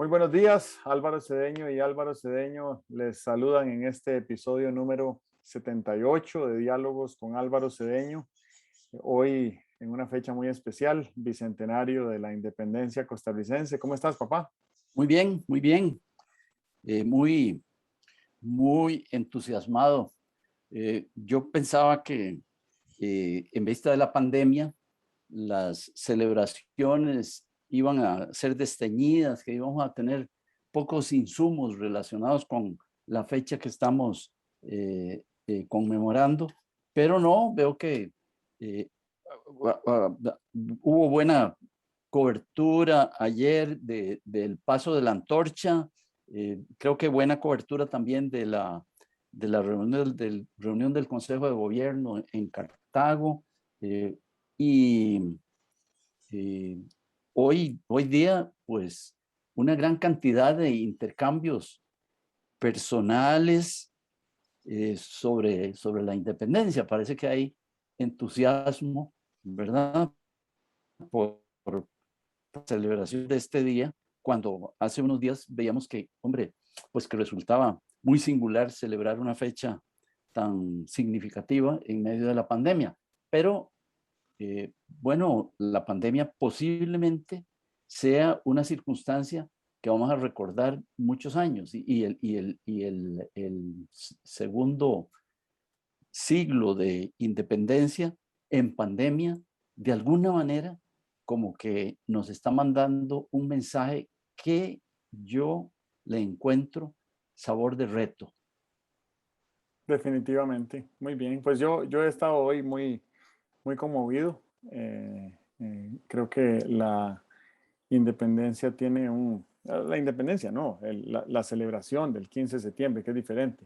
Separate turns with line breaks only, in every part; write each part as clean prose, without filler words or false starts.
Muy buenos días, Álvaro Cedeño y Álvaro Cedeño les saludan en este episodio número 78 de Diálogos con Álvaro Cedeño. Hoy en una fecha muy especial, bicentenario de la independencia costarricense. ¿Cómo estás, papá?
Muy bien, muy bien. Muy entusiasmado. Yo pensaba que en vista de la pandemia, las celebraciones iban a ser desteñidas, que íbamos a tener pocos insumos relacionados con la fecha que estamos conmemorando, pero no, veo que eh, hubo buena cobertura ayer del paso de la antorcha. Creo que buena cobertura también de la reunión del Consejo de Gobierno en Cartago. eh, y hoy día, pues, una gran cantidad de intercambios personales sobre la independencia. Parece que hay entusiasmo, ¿verdad? Por celebración de este día, cuando hace unos días veíamos que, hombre, pues que resultaba muy singular celebrar una fecha tan significativa en medio de la pandemia. Pero, bueno, la pandemia posiblemente sea una circunstancia que vamos a recordar muchos años y el segundo siglo de independencia en pandemia, de alguna manera, como que nos está mandando un mensaje que yo le encuentro sabor de reto.
Definitivamente, muy bien. Pues yo he estado hoy muy conmovido. Creo que la independencia tiene la independencia, no, la celebración del 15 de septiembre, que es diferente,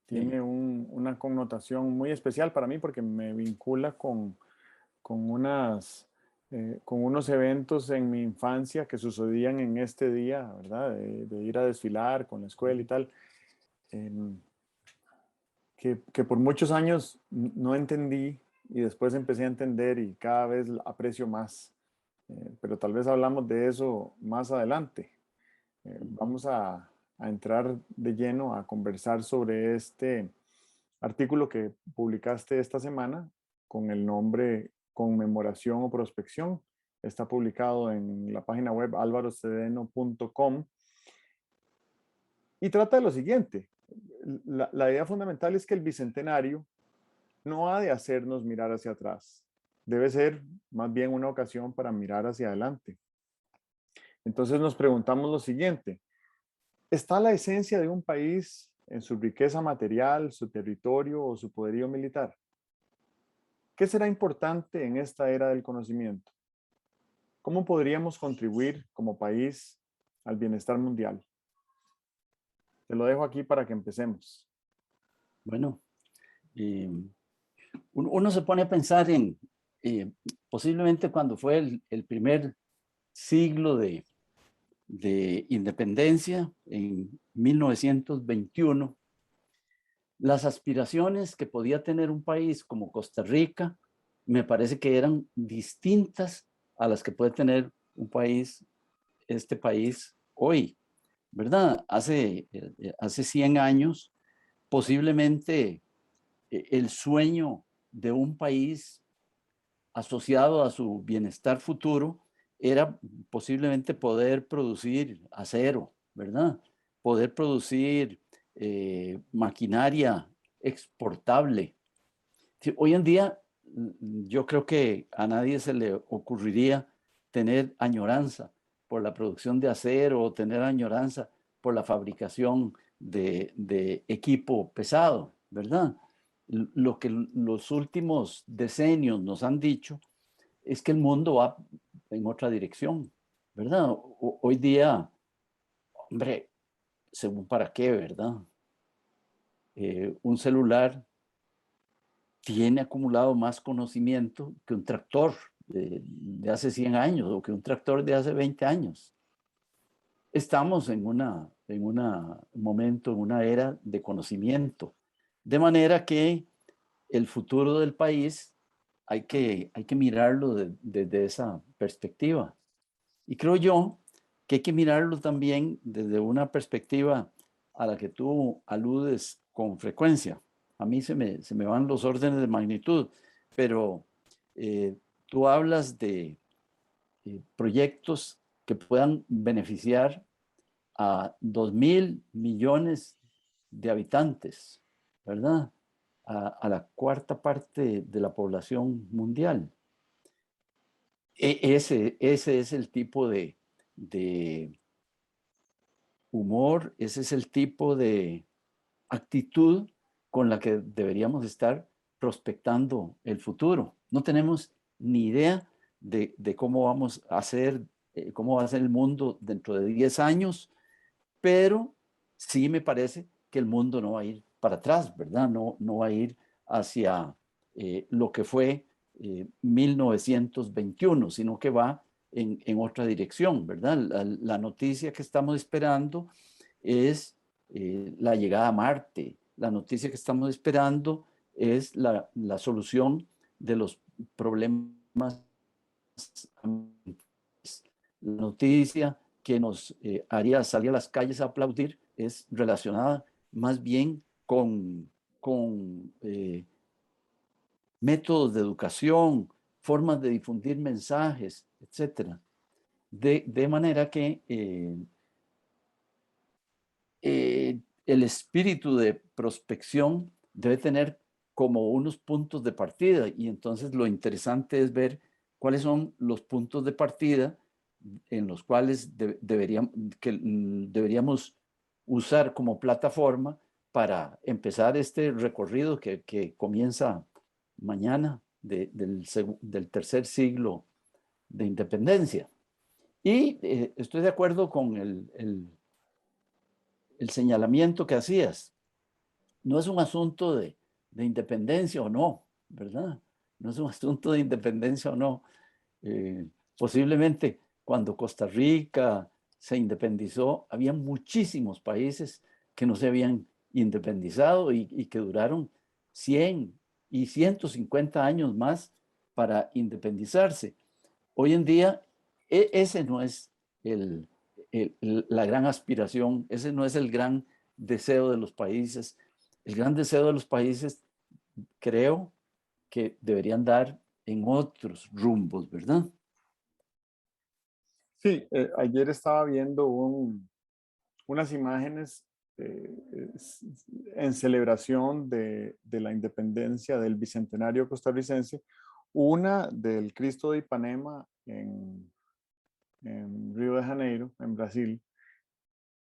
Sí,
tiene una connotación muy especial para mí porque me vincula con con unos eventos en mi infancia que sucedían en este día, ¿verdad? De ir a desfilar con la escuela y tal, em, que por muchos años no entendí y después empecé a entender y cada vez aprecio más. Pero tal vez hablamos de eso más adelante.
ujú,
Vamos a entrar de lleno a conversar sobre este artículo que publicaste esta semana con el nombre Conmemoración o Prospección. Está publicado en la página web alvarocedeno.com y trata de lo siguiente. La idea fundamental es que el bicentenario no ha de hacernos mirar hacia atrás. Debe ser más bien una ocasión para mirar hacia adelante. Entonces nos preguntamos lo siguiente. ¿Está la esencia de un país en su riqueza material, su territorio o su poderío militar? ¿Qué será importante en esta era del conocimiento? ¿Cómo podríamos contribuir como país al bienestar mundial? Te lo dejo aquí para que empecemos.
bueno, eh, uno se pone a pensar en eh, posiblemente cuando fue el primer siglo de independencia, en 1921, las aspiraciones que podía tener un país como Costa Rica me parece que eran distintas a las que puede tener este país hoy, ¿verdad? Hace 100 años, posiblemente el sueño de un país asociado a su bienestar futuro era posiblemente poder producir acero, ¿verdad? Poder producir maquinaria exportable. Sí, hoy en día, yo creo que a nadie se le ocurriría tener añoranza por la producción de acero o tener añoranza por la fabricación de equipo pesado, ¿verdad? Lo que los últimos decenios nos han dicho es que el mundo va en otra dirección, ¿verdad? Hoy día, hombre, según para qué, ¿verdad? Un celular tiene acumulado más conocimiento que un tractor de hace 100 años o que un tractor de hace 20 años. Estamos en un momento, en una era de conocimiento, de manera que el futuro del país hay que mirarlo desde esa perspectiva. Y creo yo que hay que mirarlo también desde una perspectiva a la que tú aludes con frecuencia. A mí se me van los órdenes de magnitud, pero tú hablas de proyectos que puedan beneficiar a 2.000 millones de habitantes, ¿verdad? A la cuarta parte de la población mundial. Ese es el tipo de humor, ese es el tipo de actitud con la que deberíamos estar prospectando el futuro. No tenemos ni idea de cómo vamos a hacer, cómo va a ser el mundo dentro de 10 años, pero sí me parece que el mundo no va a ir para atrás, ¿verdad? No va a ir hacia lo que fue 1921, sino que va en otra dirección, ¿verdad? La noticia que estamos esperando es la llegada a Marte. La noticia que estamos esperando es la solución de los problemas. La noticia que nos haría salir a las calles a aplaudir es relacionada más bien con métodos de educación, formas de difundir mensajes, etc. De manera que el espíritu de prospección debe tener como unos puntos de partida, y entonces lo interesante es ver cuáles son los puntos de partida en los cuales deberíamos usar como plataforma para empezar este recorrido que comienza mañana del tercer siglo de independencia. Y estoy de acuerdo con el señalamiento que hacías. No es un asunto de independencia o no, ¿verdad? No es un asunto de independencia o no. Posiblemente cuando Costa Rica se independizó, había muchísimos países que no se habían independizado y que duraron 100 y 150 años más para independizarse. Hoy en día, ese no es la gran aspiración, ese no es el gran deseo de los países. El gran deseo de los países, creo, que deberían dar en otros rumbos, ¿verdad?
Sí, ayer estaba viendo unas imágenes en celebración de la independencia del Bicentenario costarricense, una del Cristo de Ipanema en Río de Janeiro, en Brasil,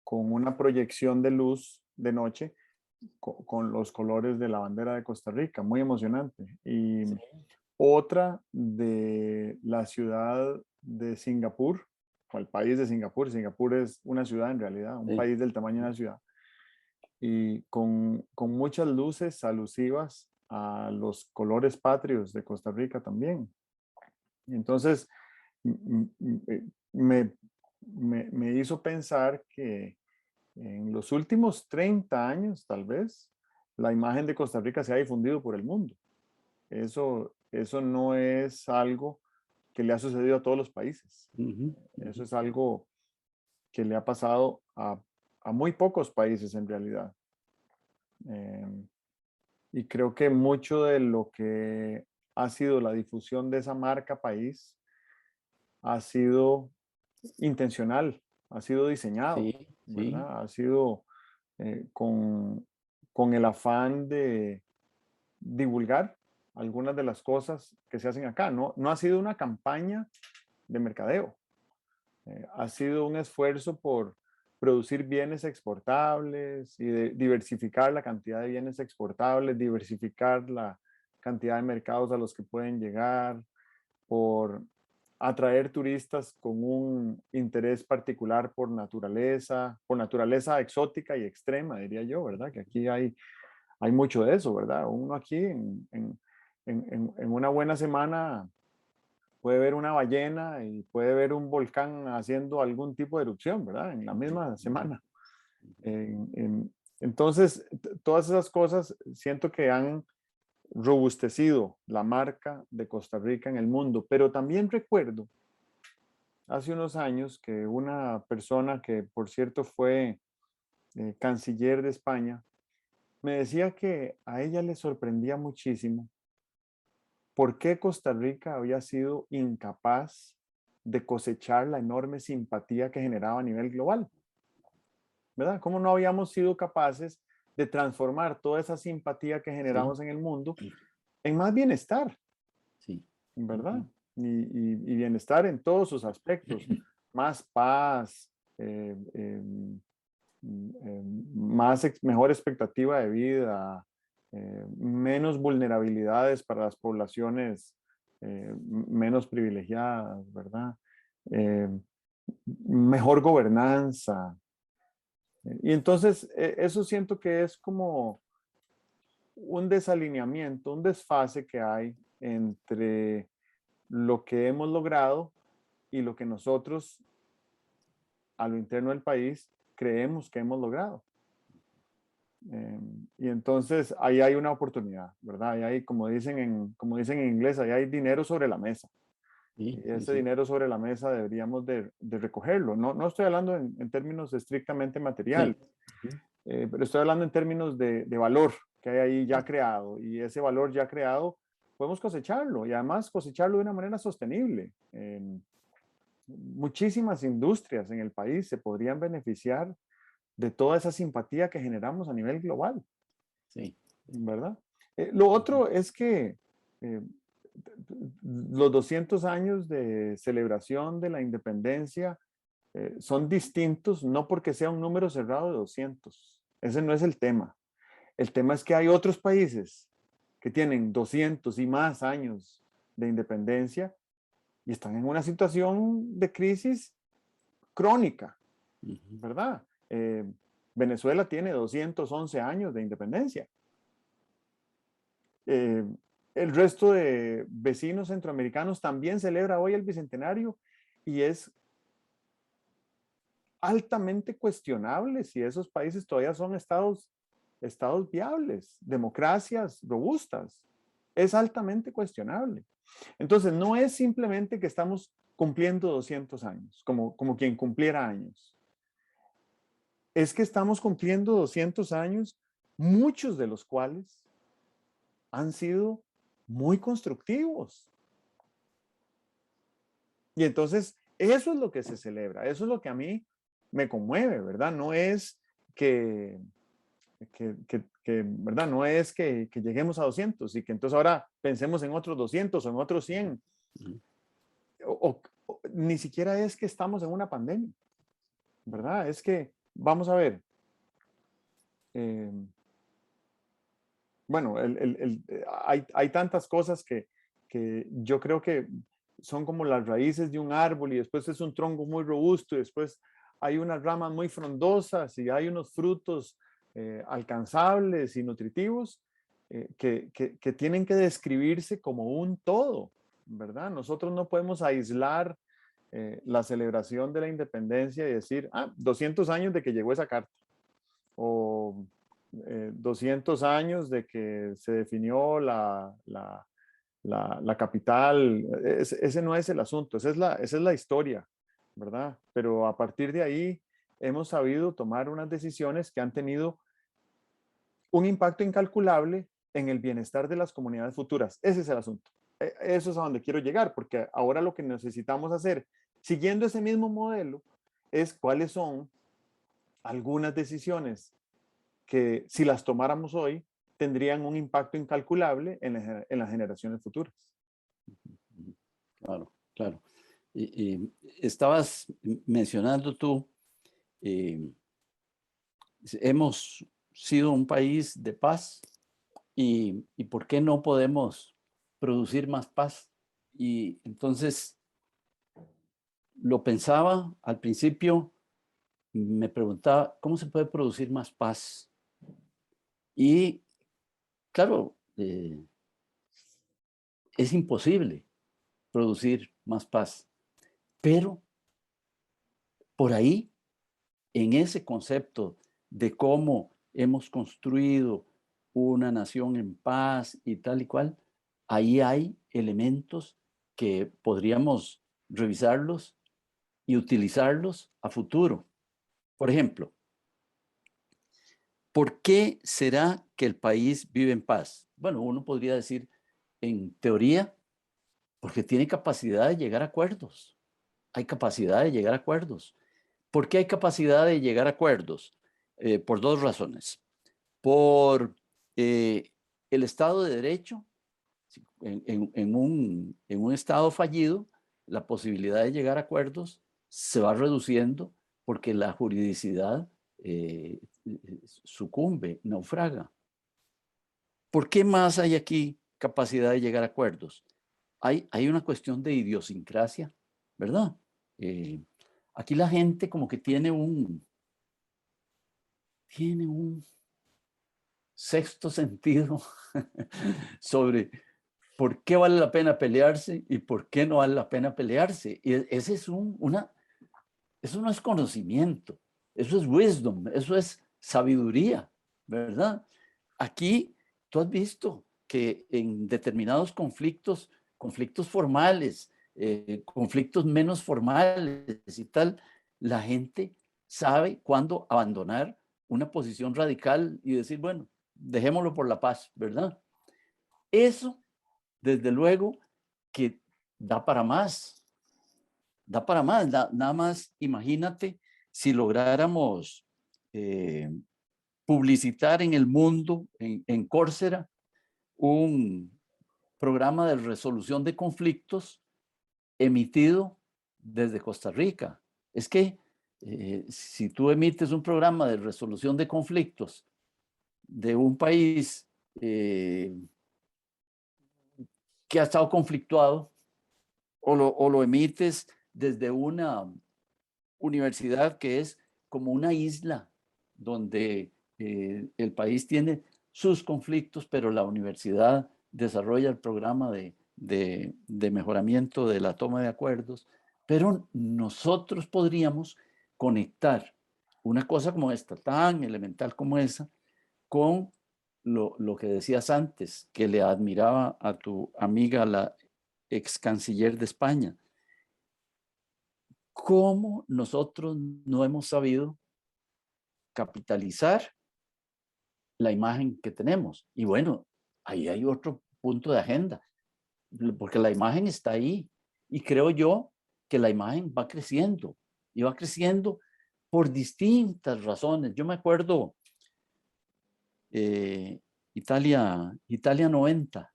con una proyección de luz de noche con los colores de la bandera de Costa Rica, muy emocionante. Y
Sí.
otra de la ciudad de Singapur, o el país de Singapur. Singapur es una ciudad en realidad, un
Sí.
país del tamaño de una ciudad. Y con muchas luces alusivas a los colores patrios de Costa Rica también. Y entonces me, me hizo pensar que en los últimos 30 años, tal vez, la imagen de Costa Rica se ha difundido por el mundo. Eso no es algo que le ha sucedido a todos los países. Eso es algo que le ha pasado a muy pocos países en realidad. Y creo que mucho de lo que ha sido la difusión de esa marca país ha sido intencional, ha sido diseñado,
Sí, sí.
¿verdad? Ha sido con el afán de divulgar algunas de las cosas que se hacen acá. No ha sido una campaña de mercadeo, ha sido un esfuerzo por producir bienes exportables y de diversificar la cantidad de bienes exportables, diversificar la cantidad de mercados a los que pueden llegar, por atraer turistas con un interés particular por naturaleza exótica y extrema, diría yo, ¿verdad? Que aquí hay mucho de eso, ¿verdad? Uno aquí en una buena semana puede ver una ballena y puede ver un volcán haciendo algún tipo de erupción, ¿verdad? En la misma semana. Entonces, todas esas cosas siento que han robustecido la marca de Costa Rica en el mundo, pero también recuerdo hace unos años que una persona que, por cierto, fue canciller de España, me decía que a ella le sorprendía muchísimo por qué Costa Rica había sido incapaz de cosechar la enorme simpatía que generaba a nivel global, ¿verdad? ¿Cómo no habíamos sido capaces de transformar toda esa simpatía que
Sí,
generamos en el mundo en más bienestar,
sí.
¿verdad?
Ujú.
Y bienestar en todos sus aspectos, más paz, más, mejor expectativa de vida, menos vulnerabilidades para las poblaciones menos privilegiadas, ¿verdad? Eh, mejor gobernanza. Y entonces eso siento que es como un desalineamiento, un desfase que hay entre lo que hemos logrado y lo que nosotros a lo interno del país creemos que hemos logrado. Y entonces ahí hay una oportunidad, ¿verdad? Ahí hay, como dicen en inglés, ahí hay dinero sobre la mesa.
Sí,
Y
sí,
ese
sí.
dinero sobre la mesa deberíamos de recogerlo. No, no estoy hablando en términos estrictamente materiales,
Sí. Ujú.
pero estoy hablando en términos de valor que hay ahí ya creado. Y ese valor ya creado podemos cosecharlo y además cosecharlo de una manera sostenible. Muchísimas industrias en el país se podrían beneficiar de toda esa simpatía que generamos a nivel global,
Sí.
¿verdad? Lo
Ujú.
otro es que eh, los 200 años de celebración de la independencia son distintos, no porque sea un número cerrado de 200. Ese no es el tema. El tema es que hay otros países que tienen 200 y más años de independencia y están en una situación de crisis crónica,
Ujú.
¿verdad? Venezuela tiene 211 años de independencia. Eh, el resto de vecinos centroamericanos también celebra hoy el bicentenario y es altamente cuestionable si esos países todavía son estados viables, democracias robustas. Es altamente cuestionable. Entonces, no es simplemente que estamos cumpliendo 200 años, como quien cumpliera años. Es que estamos cumpliendo 200 años, muchos de los cuales han sido muy constructivos. Y entonces, eso es lo que se celebra, eso es lo que a mí me conmueve, ¿verdad? No es ¿verdad? No es que lleguemos a 200 y que entonces ahora pensemos en otros 200 o en otros 100.
Ujú.
Ni siquiera es que estamos en una pandemia, ¿verdad? Es que, vamos a ver, eh, bueno, hay tantas cosas que yo creo que son como las raíces de un árbol y después es un tronco muy robusto y después hay unas ramas muy frondosas y hay unos frutos alcanzables y nutritivos que tienen que describirse como un todo, ¿verdad? Nosotros no podemos aislar la celebración de la independencia y decir, 200 años de que llegó esa carta o 200 años de que se definió la capital. Ese no es el asunto, esa es la historia, ¿verdad? Pero a partir de ahí hemos sabido tomar unas decisiones que han tenido un impacto incalculable en el bienestar de las comunidades futuras. Ese es el asunto. Eso es a donde quiero llegar, porque ahora lo que necesitamos hacer, siguiendo ese mismo modelo, es cuáles son algunas decisiones que si las tomáramos hoy tendrían un impacto incalculable en las generaciones futuras.
Ujú. Claro, claro. Y estabas mencionando tú, eh, hemos sido un país de paz y ¿por qué no podemos producir más paz? Y entonces lo pensaba al principio, me preguntaba, ¿cómo se puede producir más paz? Y claro, es imposible producir más paz, pero por ahí, en ese concepto de cómo hemos construido una nación en paz y tal y cual, ahí hay elementos que podríamos revisarlos y utilizarlos a futuro. Por ejemplo, ¿por qué será que el país vive en paz? Bueno, uno podría decir, en teoría, porque tiene capacidad de llegar a acuerdos. Hay capacidad de llegar a acuerdos. ¿Por qué hay capacidad de llegar a acuerdos? Por dos razones. Por el Estado de Derecho. En un Estado fallido, la posibilidad de llegar a acuerdos se va reduciendo porque la juridicidad sucumbe, naufraga. ¿Por qué más hay aquí capacidad de llegar a acuerdos? Hay una cuestión de idiosincrasia, ¿verdad? Aquí la gente como que tiene un sexto sentido sobre por qué vale la pena pelearse y por qué no vale la pena pelearse. Y ese es eso no es conocimiento, eso es wisdom, eso es sabiduría, ¿verdad? Aquí tú has visto que en determinados conflictos, conflictos formales, conflictos menos formales y tal, la gente sabe cuándo abandonar una posición radical y decir, bueno, dejémoslo por la paz, ¿verdad? Eso, desde luego, que da para más, da para más, nada más imagínate si lográramos publicitar en el mundo, en Coursera, un programa de resolución de conflictos emitido desde Costa Rica. Es que si tú emites un programa de resolución de conflictos de un país que ha estado conflictuado o lo emites desde una universidad que es como una isla donde el país tiene sus conflictos, pero la universidad desarrolla el programa de mejoramiento de la toma de acuerdos, pero nosotros podríamos conectar una cosa como esta, tan elemental como esa, con lo que decías antes, que le admiraba a tu amiga, la ex canciller de España. ¿Cómo nosotros no hemos sabido capitalizar la imagen que tenemos? Y bueno, ahí hay otro punto de agenda, porque la imagen está ahí. Y creo yo que la imagen va creciendo y va creciendo por distintas razones. Yo me acuerdo eh, Italia 90.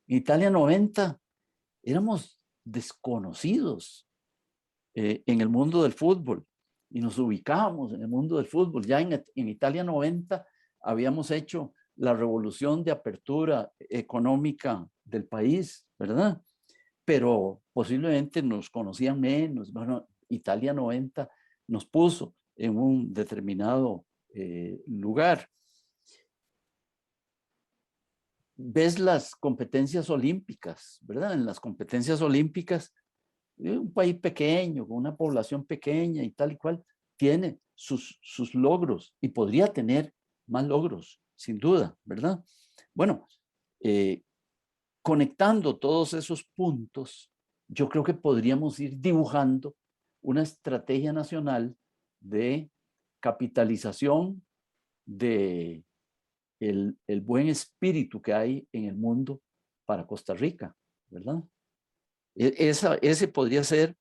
Italia 90 éramos desconocidos en el mundo del fútbol y nos ubicábamos en el mundo del fútbol. Ya en Italia 90 habíamos hecho la revolución de apertura económica del país, ¿verdad? Pero posiblemente nos conocían menos. Bueno, Italia 90 nos puso en un determinado lugar. Ves las competencias olímpicas, ¿verdad? En las competencias olímpicas, un país pequeño, con una población pequeña y tal y cual, tiene sus logros y podría tener más logros, sin duda, ¿verdad? Bueno, eh, conectando todos esos puntos, yo creo que podríamos ir dibujando una estrategia nacional de capitalización de el buen espíritu que hay en el mundo para Costa Rica, ¿verdad? Ese podría ser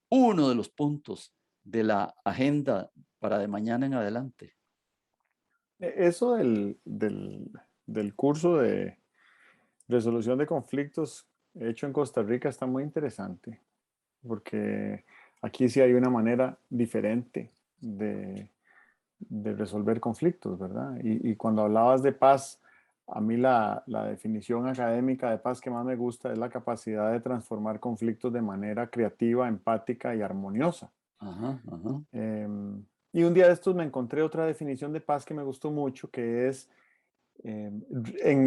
uno de los puntos de la agenda para de mañana en adelante.
Eso del curso de resolución de conflictos hecho en Costa Rica está muy interesante, porque aquí sí hay una manera diferente de resolver conflictos, ¿verdad? Y cuando hablabas de paz, a mí la definición académica de paz que más me gusta es la capacidad de transformar conflictos de manera creativa, empática y armoniosa.
Ajá, ajá.
Y un día de estos me encontré otra definición de paz que me gustó mucho, que es en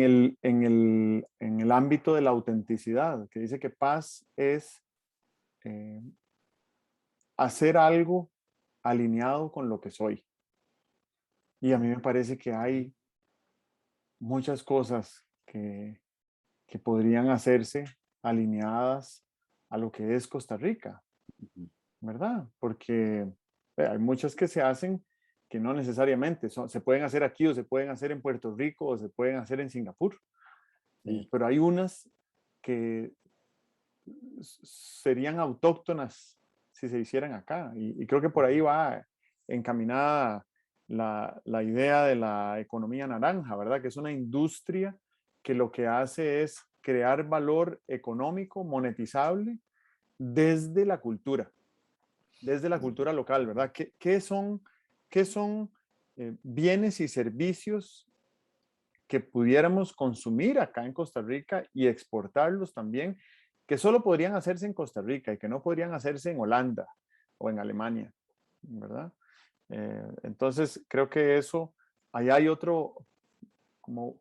el ámbito de la autenticidad, que dice que paz es eh, hacer algo alineado con lo que soy. Y a mí me parece que hay muchas cosas que podrían hacerse alineadas a lo que es Costa Rica. ¿verdad? Porque hay muchas que se hacen que no necesariamente se pueden hacer aquí o se pueden hacer en Puerto Rico o se pueden hacer en Singapur.
Sí,
Pero hay unas que serían autóctonas si se hicieran acá. Y creo que por ahí va encaminada la idea de la economía naranja, ¿verdad? Que es una industria que lo que hace es crear valor económico monetizable desde la cultura local, ¿verdad? Qué son bienes y servicios que pudiéramos consumir acá en Costa Rica y exportarlos también, que solo podrían hacerse en Costa Rica y que no podrían hacerse en Holanda o en Alemania, ¿verdad? Entonces, creo que eso, ahí hay otro, como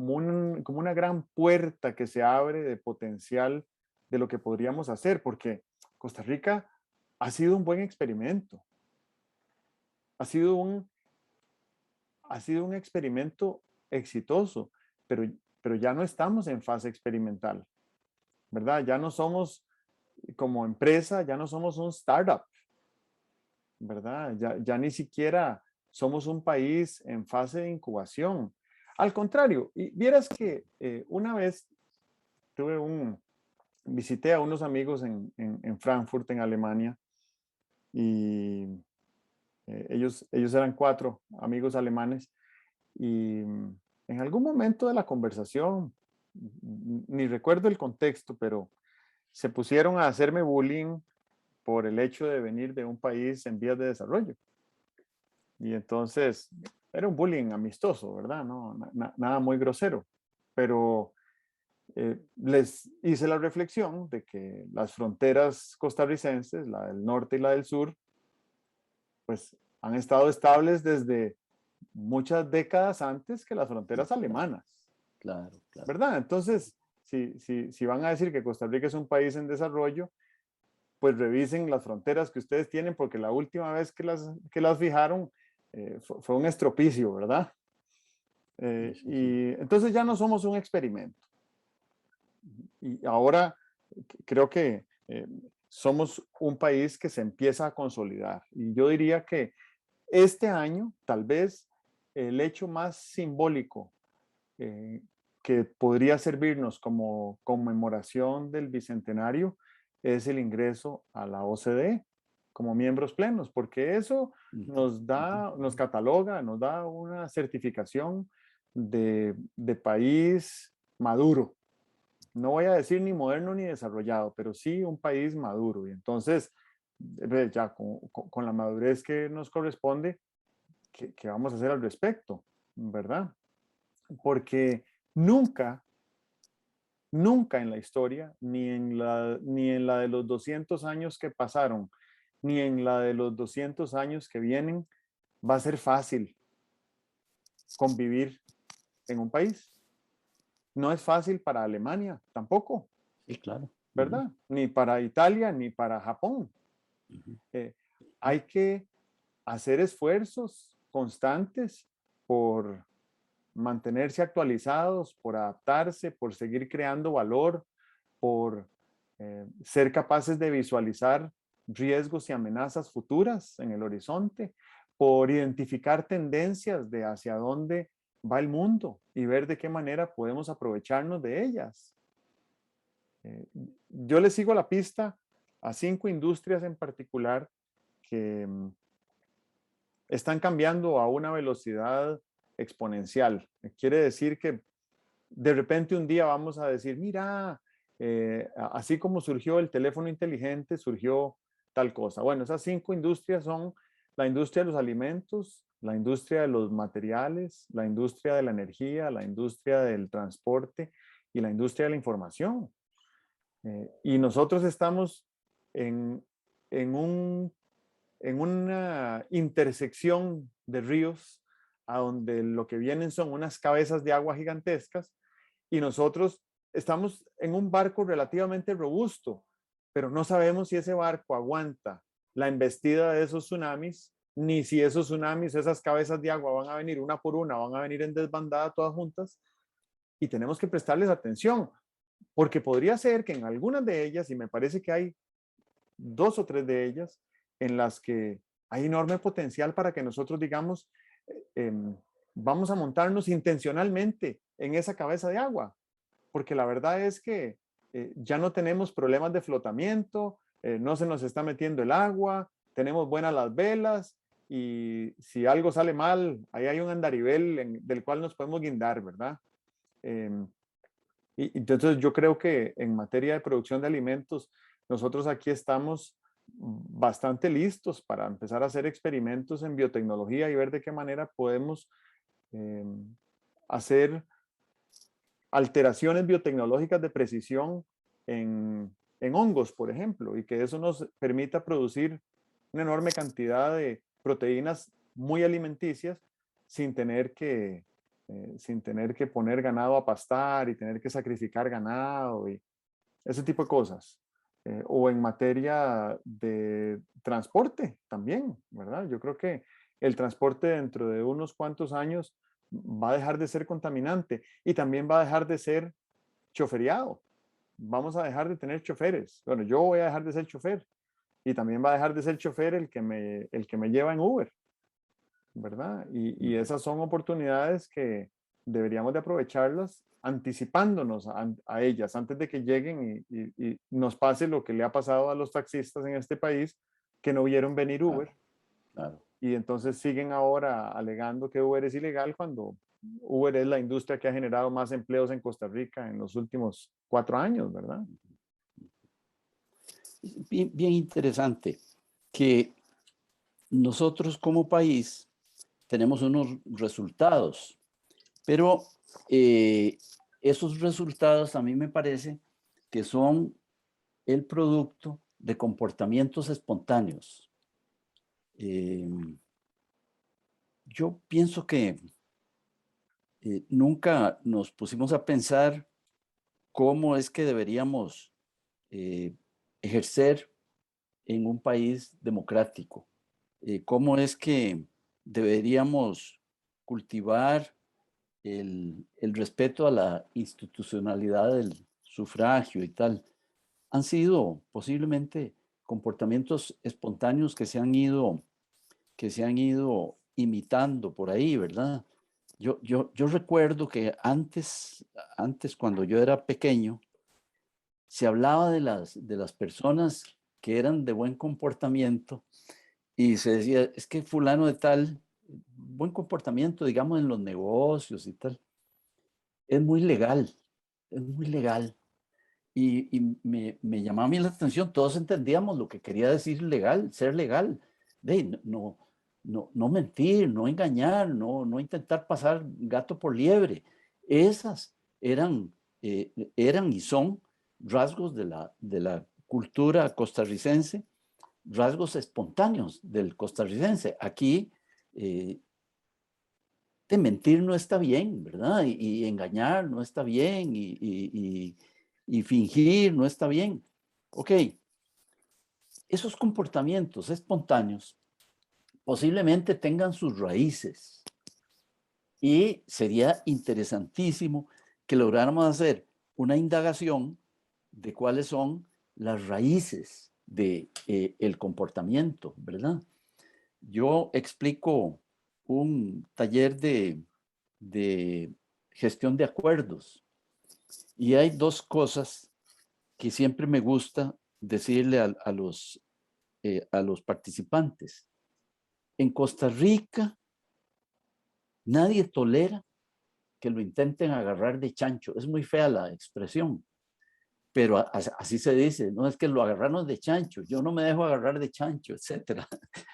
una gran puerta que se abre de potencial de lo que podríamos hacer, porque Costa Rica ha sido un buen experimento, ha sido ha sido un experimento exitoso, pero, pero ya no estamos en fase experimental, ¿verdad? Ya no somos como empresa, ya no somos un startup, ¿verdad? Ya ni siquiera somos un país en fase de incubación. Al contrario, y vieras que una vez visité a unos amigos en Frankfurt, en Alemania, y ellos eran 4 amigos alemanes, y en algún momento de la conversación, ni recuerdo el contexto, pero se pusieron a hacerme bullying por el hecho de venir de un país en vías de desarrollo. Y entonces era un bullying amistoso, ¿verdad? No, nada muy grosero, pero les hice la reflexión de que las fronteras costarricenses, la del norte y la del sur, pues han estado estables desde muchas décadas antes que las
sí,
fronteras alemanas,
claro, claro.
¿verdad? Entonces, si van a decir que Costa Rica es un país en desarrollo, pues revisen las fronteras que ustedes tienen, porque la última vez que las fijaron fue un estropicio, ¿verdad?
Sí, sí, sí.
Y entonces ya no somos un experimento. Y ahora creo que somos un país que se empieza a consolidar. Y yo diría que este año, tal vez, el hecho más simbólico eh, que podría servirnos como conmemoración del bicentenario es el ingreso a la OCDE como miembros plenos, porque eso
Ujú, ujú.
nos cataloga, nos da una certificación de país maduro. No voy a decir ni moderno ni desarrollado, pero sí un país maduro. Y entonces, ya con la madurez que nos corresponde, ¿qué vamos a hacer al respecto? ¿Verdad? Porque nunca, nunca en la historia, ni en la de los 200 años que pasaron, ni en la de los 200 años que vienen, va a ser fácil convivir en un país. No es fácil para Alemania tampoco,
Sí, claro. Ujú,
¿verdad? Ni para Italia, ni para Japón.
ujú,
Eh,
ujú.
hay que hacer esfuerzos constantes por mantenerse actualizados, por adaptarse, por seguir creando valor, por ser capaces de visualizar riesgos y amenazas futuras en el horizonte, por identificar tendencias de hacia dónde va el mundo y ver de qué manera podemos aprovecharnos de ellas. Eh, yo le sigo la pista a 5 industrias en particular que están cambiando a una velocidad exponencial. Quiere decir que de repente un día vamos a decir, mira, así como surgió el teléfono inteligente, surgió tal cosa. Bueno, esas 5 industrias son la industria de los alimentos, la industria de los materiales, la industria de la energía, la industria del transporte y la industria de la información. Y nosotros estamos en, en un en una intersección de ríos a donde lo que vienen son unas cabezas de agua gigantescas y nosotros estamos en un barco relativamente robusto, pero no sabemos si ese barco aguanta la embestida de esos tsunamis, ni si esos tsunamis, esas cabezas de agua van a venir una por una, van a venir en desbandada todas juntas y tenemos que prestarles atención, porque podría ser que en algunas de ellas, y me parece que hay 2 o 3 de ellas, en las que hay enorme potencial para que nosotros digamos, vamos a montarnos intencionalmente en esa cabeza de agua, porque la verdad es que ya no tenemos problemas de flotamiento, no se nos está metiendo el agua, tenemos buenas las velas y si algo sale mal, ahí hay un andarivel del cual nos podemos guindar, ¿verdad? Y entonces yo creo que en materia de producción de alimentos, nosotros aquí estamos bastante listos para empezar a hacer experimentos en biotecnología y ver de qué manera podemos eh, hacer alteraciones biotecnológicas de precisión en hongos, por ejemplo, y que eso nos permita producir una enorme cantidad de proteínas muy alimenticias sin sin tener que poner ganado a pastar y tener que sacrificar ganado y ese tipo de cosas. O en materia de transporte también, ¿verdad? Yo creo que el transporte dentro de unos cuantos años va a dejar de ser contaminante y también va a dejar de ser choferiado. Vamos a dejar de tener choferes. Bueno, yo voy a dejar de ser chofer y también va a dejar de ser chofer el que me lleva en Uber, ¿verdad? Y esas son oportunidades que deberíamos de aprovecharlas anticipándonos a ellas antes de que lleguen y nos pase lo que le ha pasado a los taxistas en este país que no vieron venir Uber
Claro, claro.
y entonces siguen ahora alegando que Uber es ilegal cuando Uber es la industria que ha generado más empleos en Costa Rica en los últimos 4 años, ¿verdad?
Bien, bien interesante que nosotros como país tenemos unos resultados, pero esos resultados a mí me parece que son el producto de comportamientos espontáneos. Eh, yo pienso que nunca nos pusimos a pensar cómo es que deberíamos eh, ejercer en un país democrático, cómo es que deberíamos cultivar el respeto a la institucionalidad del sufragio y tal. Han sido posiblemente comportamientos espontáneos que se han ido imitando por ahí, ¿verdad? Yo recuerdo que antes, cuando yo era pequeño, se hablaba de las personas que eran de buen comportamiento y se decía, es que fulano de tal, buen comportamiento, digamos, en los negocios y tal, es muy legal, es muy legal. Y me llamaba a mí la atención, todos entendíamos lo que quería decir legal, ser legal. No mentir, no engañar, no intentar pasar gato por liebre. Esas eran y son rasgos de la cultura costarricense, rasgos espontáneos del costarricense. Aquí de mentir no está bien, ¿verdad? Y engañar no está bien, y fingir no está bien. Ok, esos comportamientos espontáneos posiblemente tengan sus raíces y sería interesantísimo que lográramos hacer una indagación de cuáles son las raíces de el comportamiento, ¿verdad? Yo explico un taller de gestión de acuerdos y hay dos cosas que siempre me gusta decirle a los participantes. En Costa Rica nadie tolera que lo intenten agarrar de chancho. Es muy fea la expresión, pero así se dice, no es que lo agarraron de chancho, yo no me dejo agarrar de chancho, etcétera,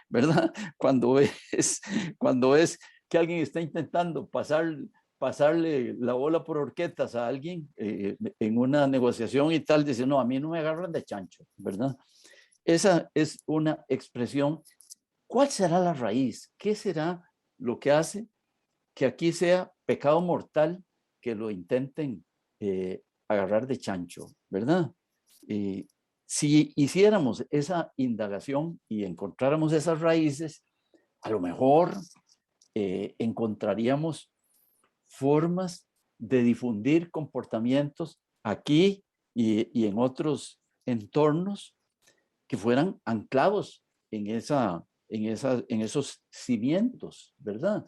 ¿verdad? Cuando ves que alguien está intentando pasarle la bola por horquetas a alguien en una negociación y tal, dice, no, a mí no me agarran de chancho, ¿verdad? Esa es una expresión. ¿Cuál será la raíz? ¿Qué será lo que hace que aquí sea pecado mortal que lo intenten agarrar de chancho, ¿verdad? Si hiciéramos esa indagación y encontráramos esas raíces, a lo mejor encontraríamos formas de difundir comportamientos aquí y en otros entornos que fueran anclados en esos cimientos, ¿verdad?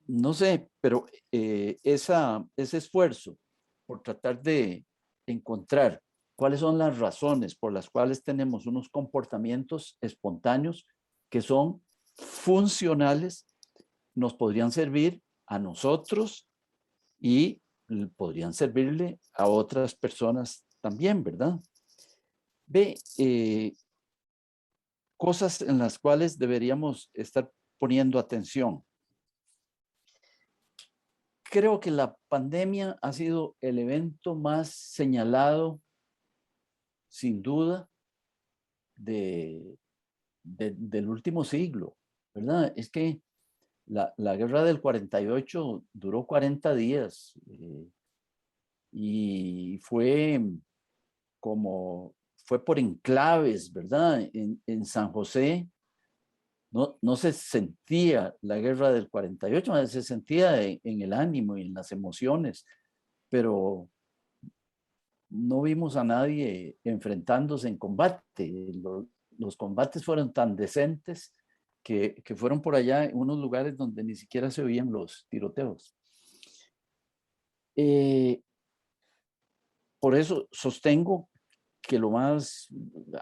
No sé, pero ese esfuerzo por tratar de encontrar cuáles son las razones por las cuales tenemos unos comportamientos espontáneos que son funcionales, nos podrían servir a nosotros y podrían servirle a otras personas también, ¿verdad? Ve, cosas en las cuales deberíamos estar poniendo atención. Creo que la pandemia ha sido el evento más señalado, sin duda, del último siglo, ¿verdad? Es que la guerra del 48 duró 40 días y fue por enclaves, ¿verdad? En San José no se sentía la guerra del 48, se sentía en el ánimo y en las emociones, pero no vimos a nadie enfrentándose en combate. Los combates fueron tan decentes que fueron por allá en unos lugares donde ni siquiera se oían los tiroteos. Por eso sostengo que lo más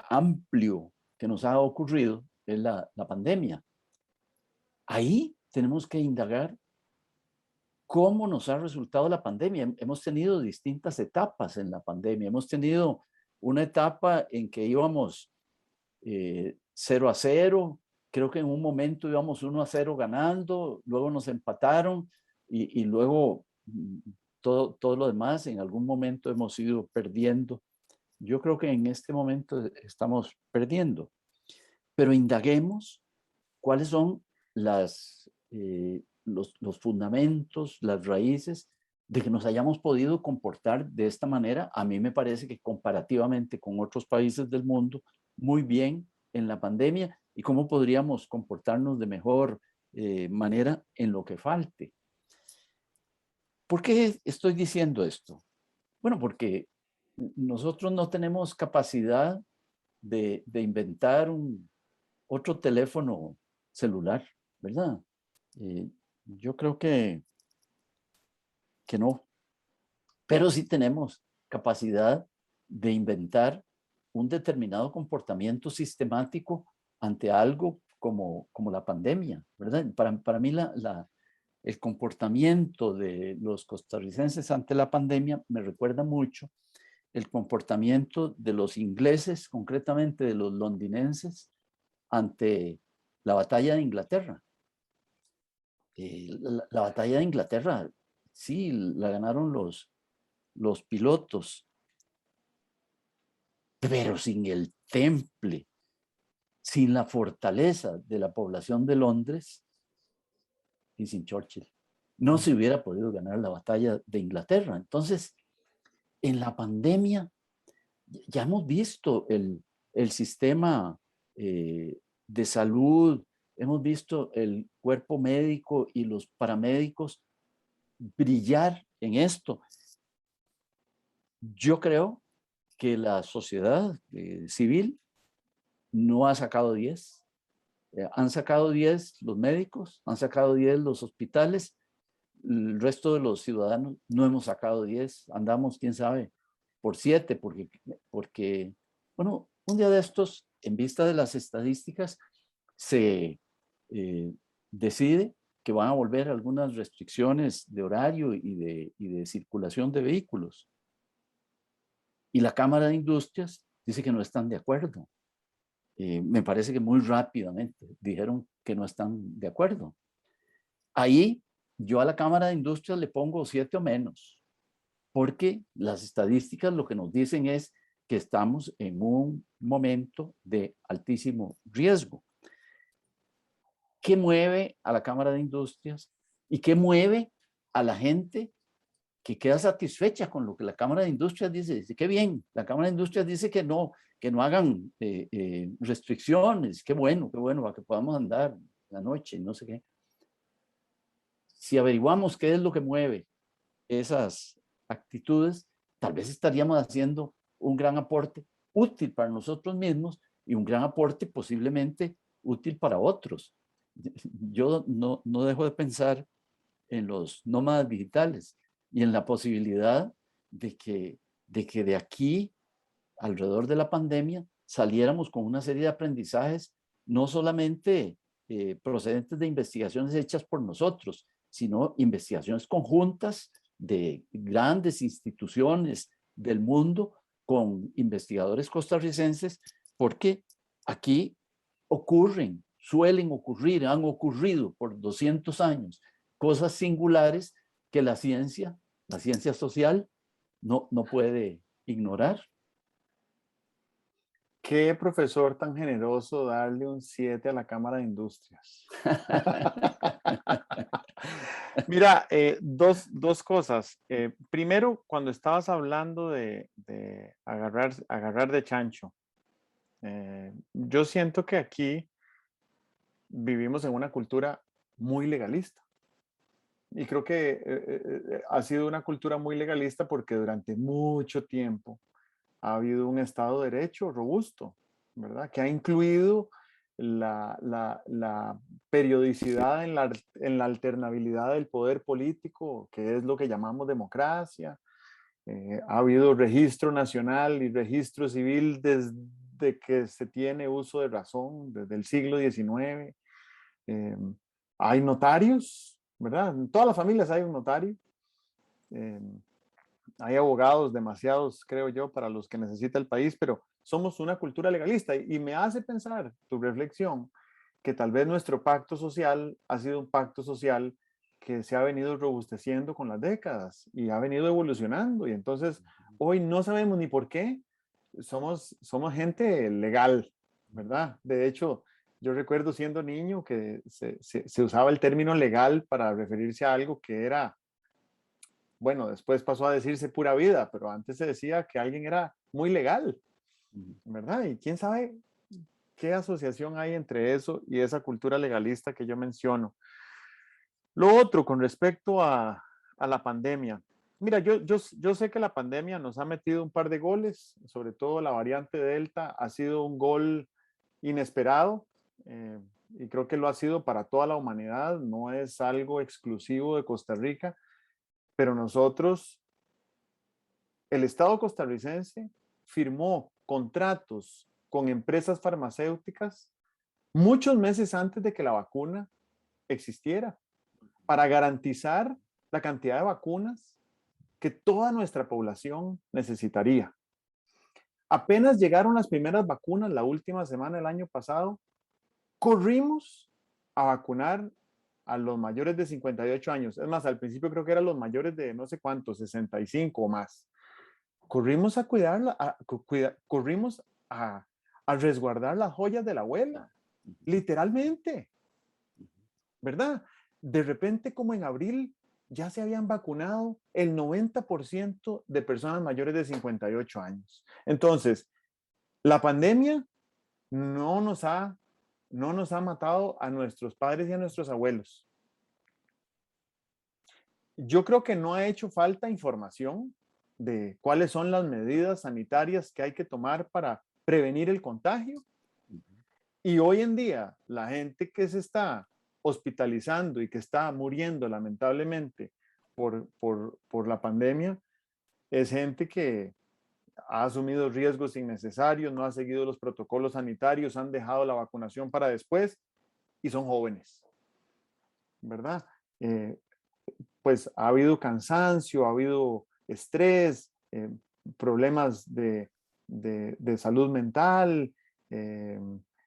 amplio que nos ha ocurrido es la pandemia. Ahí tenemos que indagar cómo nos ha resultado la pandemia. Hemos tenido distintas etapas en la pandemia. Hemos tenido una etapa en que íbamos 0-0. Creo que en un momento íbamos 1-0 ganando, luego nos empataron y luego todo lo demás en algún momento hemos ido perdiendo. Yo creo que en este momento estamos perdiendo, pero indaguemos cuáles son los fundamentos, las raíces de que nos hayamos podido comportar de esta manera. A mí me parece que comparativamente con otros países del mundo, muy bien en la pandemia y cómo podríamos comportarnos de mejor manera en lo que falte. ¿Por qué estoy diciendo esto? Bueno, porque nosotros no tenemos capacidad de inventar otro teléfono celular, ¿verdad? Yo creo que no, pero sí tenemos capacidad de inventar un determinado comportamiento sistemático ante algo como la pandemia, ¿verdad? Para mí el comportamiento de los costarricenses ante la pandemia me recuerda mucho el comportamiento de los ingleses, concretamente de los londinenses, ante la batalla de Inglaterra. La batalla de Inglaterra, sí, la ganaron los pilotos, pero sin el temple, sin la fortaleza de la población de Londres y sin Churchill, no se hubiera podido ganar la batalla de Inglaterra. Entonces, en la pandemia ya hemos visto el sistema de salud, hemos visto el cuerpo médico y los paramédicos brillar en esto. Yo creo que la sociedad civil no ha sacado 10. Han sacado 10 los médicos, han sacado 10 los hospitales, el resto de los ciudadanos no hemos sacado 10, andamos, quién sabe, por 7, porque, bueno, un día de estos, en vista de las estadísticas, se decide que van a volver algunas restricciones de horario y de circulación de vehículos. Y la Cámara de Industrias dice que no están de acuerdo. Me parece que muy rápidamente dijeron que no están de acuerdo. Ahí yo a la Cámara de Industrias le pongo 7 o menos, porque las estadísticas lo que nos dicen es que estamos en un momento de altísimo riesgo. ¿Qué mueve a la Cámara de Industrias y qué mueve a la gente que queda satisfecha con lo que la Cámara de Industrias dice? Dice, qué bien, la Cámara de Industrias dice que no hagan restricciones, qué bueno, para que podamos andar la noche, no sé qué. Si averiguamos qué es lo que mueve esas actitudes, tal vez estaríamos haciendo un gran aporte útil para nosotros mismos y un gran aporte posiblemente útil para otros. Yo no dejo de pensar en los nómadas digitales y en la posibilidad de que de aquí, alrededor de la pandemia, saliéramos con una serie de aprendizajes, no solamente procedentes de investigaciones hechas por nosotros, sino investigaciones conjuntas de grandes instituciones del mundo con investigadores costarricenses, porque aquí suelen ocurrir, han ocurrido por 200 años cosas singulares que la ciencia social, no puede ignorar.
Qué profesor tan generoso darle un 7 a la Cámara de Industrias. Mira, dos cosas. Primero, cuando estabas hablando de agarrar de chancho, yo siento que aquí vivimos en una cultura muy legalista. Y creo que ha sido una cultura muy legalista porque durante mucho tiempo ha habido un Estado de Derecho robusto, ¿verdad? Que ha incluido la periodicidad en la alternabilidad del poder político, que es lo que llamamos democracia. Ha habido registro nacional y registro civil desde que se tiene uso de razón, desde el siglo XIX. Eh, Hay notarios, ¿verdad? En todas las familias hay un notario. Eh, Hay abogados demasiados, creo yo, para los que necesita el país, pero somos una cultura legalista y me hace pensar tu reflexión que tal vez nuestro pacto social ha sido un pacto social que se ha venido robusteciendo con las décadas y ha venido evolucionando y entonces hoy no sabemos ni por qué somos gente legal, ¿verdad? De hecho, yo recuerdo siendo niño que se usaba el término legal para referirse a algo que era, bueno, después pasó a decirse pura vida, pero antes se decía que alguien era muy legal, ¿verdad? Y quién sabe qué asociación hay entre eso y esa cultura legalista que yo menciono. Lo otro, con respecto a la pandemia. Mira, yo sé que la pandemia nos ha metido un par de goles, sobre todo la variante Delta ha sido un gol inesperado y creo que lo ha sido para toda la humanidad, no es algo exclusivo de Costa Rica, pero nosotros, el Estado costarricense firmó contratos con empresas farmacéuticas muchos meses antes de que la vacuna existiera para garantizar la cantidad de vacunas que toda nuestra población necesitaría. Apenas llegaron las primeras vacunas la última semana del año pasado, corrimos a vacunar a los mayores de 58 años. Es más, al principio creo que eran los mayores de no sé cuántos, 65 o más. Corrimos a cuidarla, corrimos a resguardar las joyas de la abuela, literalmente, ¿verdad? De repente, como en abril, ya se habían vacunado el 90% de personas mayores de 58 años. Entonces, la pandemia no nos ha, no nos ha matado a nuestros padres y a nuestros abuelos. Yo creo que no ha hecho falta información de cuáles son las medidas sanitarias que hay que tomar para prevenir el contagio. Y hoy en día, la gente que se está hospitalizando y que está muriendo lamentablemente por la pandemia es gente que ha asumido riesgos innecesarios, no ha seguido los protocolos sanitarios, han dejado la vacunación para después y son jóvenes, ¿verdad? Pues ha habido cansancio, ha habido estrés, problemas de salud mental,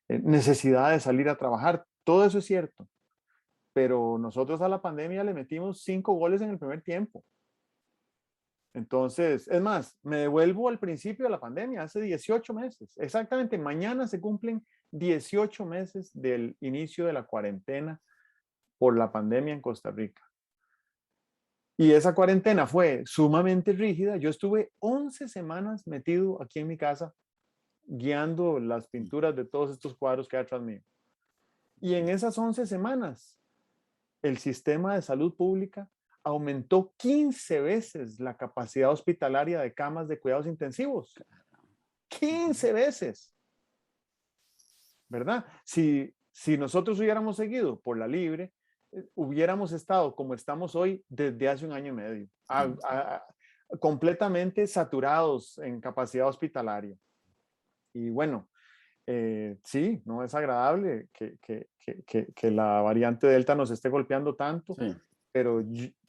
necesidad de salir a trabajar, todo eso es cierto, pero nosotros a la pandemia le metimos 5 goles en el primer tiempo. Entonces, es más, me devuelvo al principio de la pandemia, hace 18 meses, exactamente, mañana se cumplen 18 meses del inicio de la cuarentena por la pandemia en Costa Rica. Y esa cuarentena fue sumamente rígida. Yo estuve 11 semanas metido aquí en mi casa guiando las pinturas de todos estos cuadros que hay atrás mío. Y en esas 11 semanas, el sistema de salud pública aumentó 15 veces la capacidad hospitalaria de camas de cuidados intensivos. 15 veces. ¿verdad? Si nosotros hubiéramos seguido por la libre, hubiéramos estado como estamos hoy desde hace un año y medio, completamente saturados en capacidad hospitalaria. Y bueno, sí, no es agradable que la variante Delta nos esté golpeando tanto,
Sí.
pero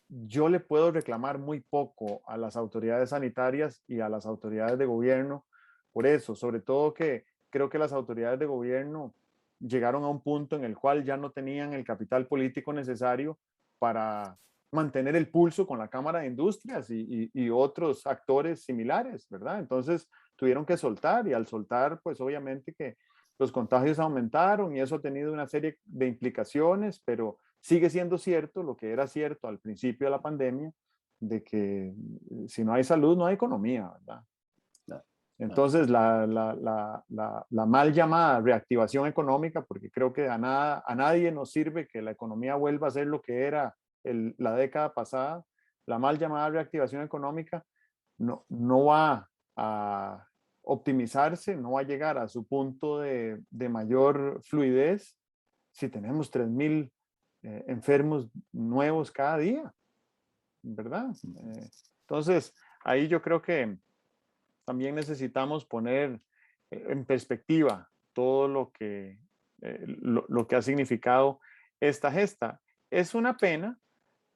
yo le puedo reclamar muy poco a las autoridades sanitarias y a las autoridades de gobierno por eso, sobre todo que creo que las autoridades de gobierno llegaron a un punto en el cual ya no tenían el capital político necesario para mantener el pulso con la Cámara de Industrias y otros actores similares, ¿verdad? Entonces tuvieron que soltar y al soltar, pues obviamente que los contagios aumentaron y eso ha tenido una serie de implicaciones, pero sigue siendo cierto lo que era cierto al principio de la pandemia, de que si no hay salud, no hay economía, ¿verdad?
Claro, claro.
Entonces, la mal llamada reactivación económica, porque creo que a nadie nos sirve que la economía vuelva a ser lo que era la década pasada, la mal llamada reactivación económica no va a optimizarse, no va a llegar a su punto de mayor fluidez si tenemos 3.000 enfermos nuevos cada día, ¿verdad? Entonces, ahí yo creo que también necesitamos poner en perspectiva todo lo que ha significado esta gesta. Es una pena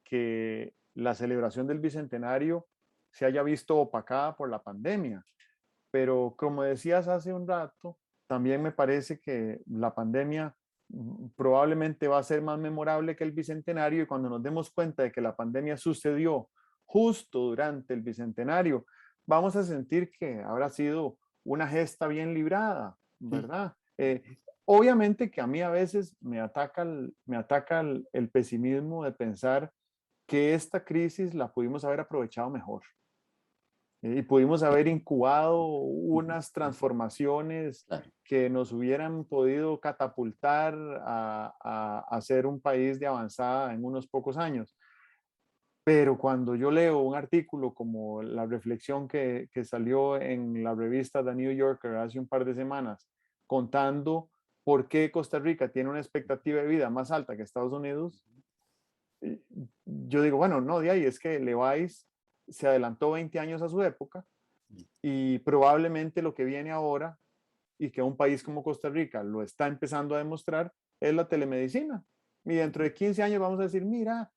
que la celebración del Bicentenario se haya visto opacada por la pandemia, pero como decías hace un rato, también me parece que la pandemia probablemente va a ser más memorable que el Bicentenario y cuando nos demos cuenta de que la pandemia sucedió justo durante el Bicentenario, vamos a sentir que habrá sido una gesta bien librada,
Sí.
¿verdad? Obviamente que a mí a veces me ataca el pesimismo de pensar que esta crisis la pudimos haber aprovechado mejor y pudimos haber incubado unas transformaciones
Claro.
que nos hubieran podido catapultar a ser un país de avanzada en unos pocos años. Pero cuando yo leo un artículo como la reflexión que salió en la revista The New Yorker hace un par de semanas, contando por qué Costa Rica tiene una expectativa de vida más alta que Estados Unidos, yo digo, bueno, no, de ahí es que Levi's se adelantó 20 años a su época y probablemente lo que viene ahora y que un país como Costa Rica lo está empezando a demostrar es la telemedicina. Y dentro de 15 años vamos a decir, mira,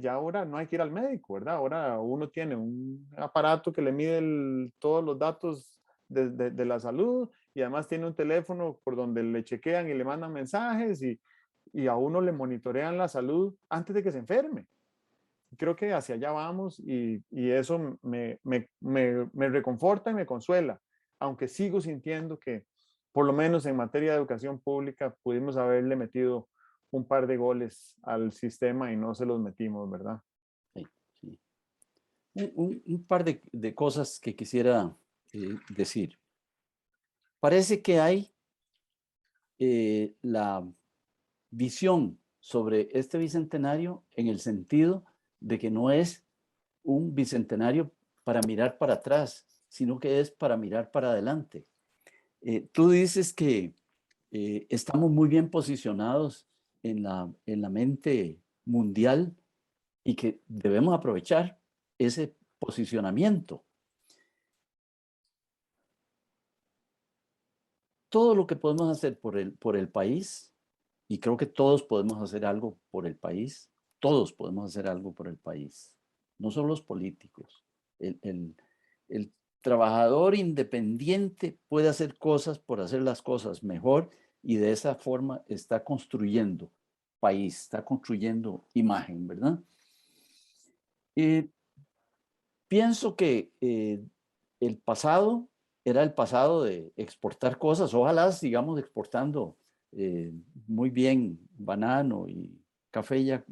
ya ahora no hay que ir al médico, ¿verdad? Ahora uno tiene un aparato que le mide todos los datos de la salud y además tiene un teléfono por donde le chequean y le mandan mensajes y a uno le monitorean la salud antes de que se enferme. Creo que hacia allá vamos y eso me reconforta y me consuela, aunque sigo sintiendo que por lo menos en materia de educación pública pudimos haberle metido un par de goles al sistema y no se los metimos, ¿verdad?
Sí, sí. Un par de cosas que quisiera decir. Parece que hay la visión sobre este bicentenario en el sentido de que no es un bicentenario para mirar para atrás, sino que es para mirar para adelante. Tú dices que estamos muy bien posicionados en la mente mundial y que debemos aprovechar ese posicionamiento. Todo lo que podemos hacer por el país, y creo que todos podemos hacer algo por el país, todos podemos hacer algo por el país, no solo los políticos. El trabajador independiente puede hacer cosas por hacer las cosas mejor y de esa forma está construyendo país, está construyendo imagen, ¿verdad? Eh, Pienso que el pasado era el pasado de exportar cosas. Ojalá sigamos exportando muy bien banano y café ya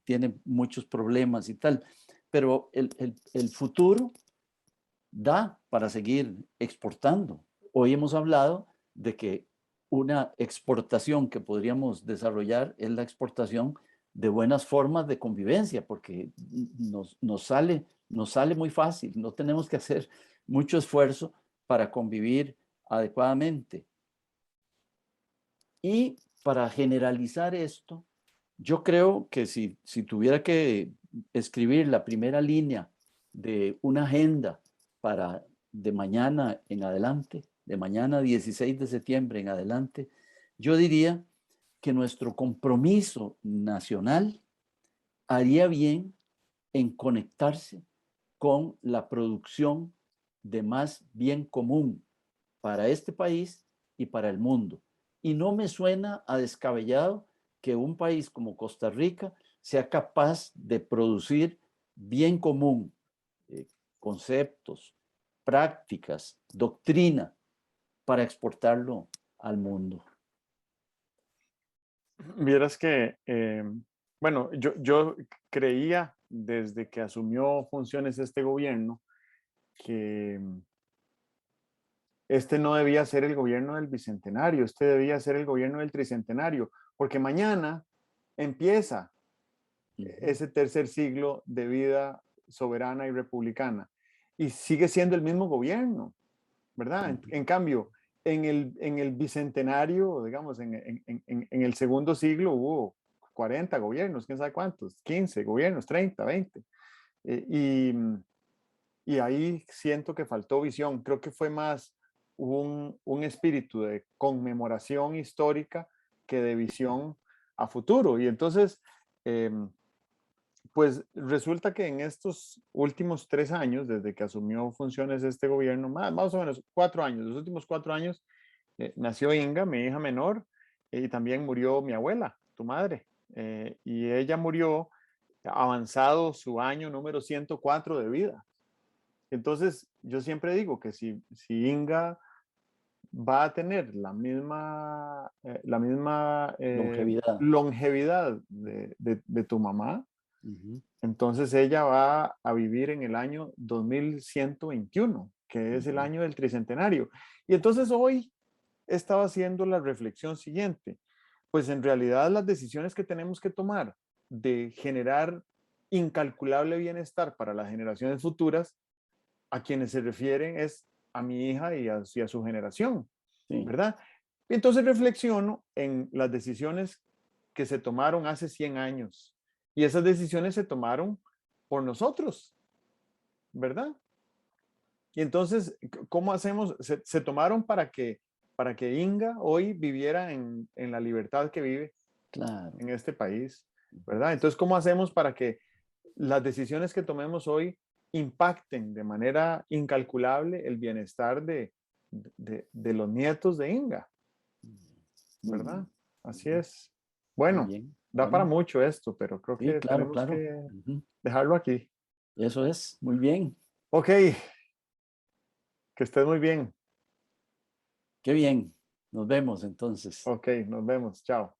tiene muchos problemas y tal. Pero el futuro da para seguir exportando. Hoy hemos hablado de que una exportación que podríamos desarrollar es la exportación de buenas formas de convivencia, porque nos sale muy fácil, no tenemos que hacer mucho esfuerzo para convivir adecuadamente. Y para generalizar esto, yo creo que si tuviera que escribir la primera línea de una agenda para de mañana en adelante, de mañana 16 de septiembre en adelante, yo diría que nuestro compromiso nacional haría bien en conectarse con la producción de más bien común para este país y para el mundo. Y no me suena a descabellado que un país como Costa Rica sea capaz de producir bien común, conceptos, prácticas, doctrina, para exportarlo al mundo.
Vieras que, bueno, yo creía desde que asumió funciones este gobierno que este no debía ser el gobierno del bicentenario, este debía ser el gobierno del tricentenario, porque mañana empieza ese tercer siglo de vida soberana y republicana y sigue siendo el mismo gobierno, ¿verdad? En cambio, en el bicentenario, digamos, en el segundo siglo hubo 40 gobiernos, quién sabe cuántos, 15 gobiernos, 30, 20. Y ahí siento que faltó visión. Creo que fue más un espíritu de conmemoración histórica que de visión a futuro. Y entonces, pues resulta que en estos últimos 3 años, desde que asumió funciones este gobierno, más o menos 4 años, los últimos 4 años, nació Inga, mi hija menor, y también murió mi abuela, tu madre. Y ella murió avanzado su año número 104 de vida. Entonces, yo siempre digo que si Inga va a tener la misma
Longevidad.
longevidad de tu mamá, entonces ella va a vivir en el año 2121, que es el año del tricentenario. Y entonces hoy estaba haciendo la reflexión siguiente. Pues en realidad las decisiones que tenemos que tomar de generar incalculable bienestar para las generaciones futuras, a quienes se refieren es a mi hija y a su generación,
Sí.
¿verdad? Entonces reflexiono en las decisiones que se tomaron hace 100 años y esas decisiones se tomaron por nosotros, ¿verdad? Y entonces, ¿cómo hacemos? Se tomaron para que Inga hoy viviera en la libertad que vive
Claro.
en este país, ¿verdad? Entonces, ¿cómo hacemos para que las decisiones que tomemos hoy impacten de manera incalculable el bienestar de los nietos de Inga,
Muy
¿verdad?
bien.
Así
Ujú.
es.
Muy
Bueno,
bien.
da para
Bueno,
mucho esto, pero creo
sí,
que
claro,
tenemos
claro.
que
Ujú.
dejarlo aquí.
Eso es. Muy bien.
Ok, que estés muy bien.
Qué bien. Nos vemos entonces.
Ok, nos vemos. Chao.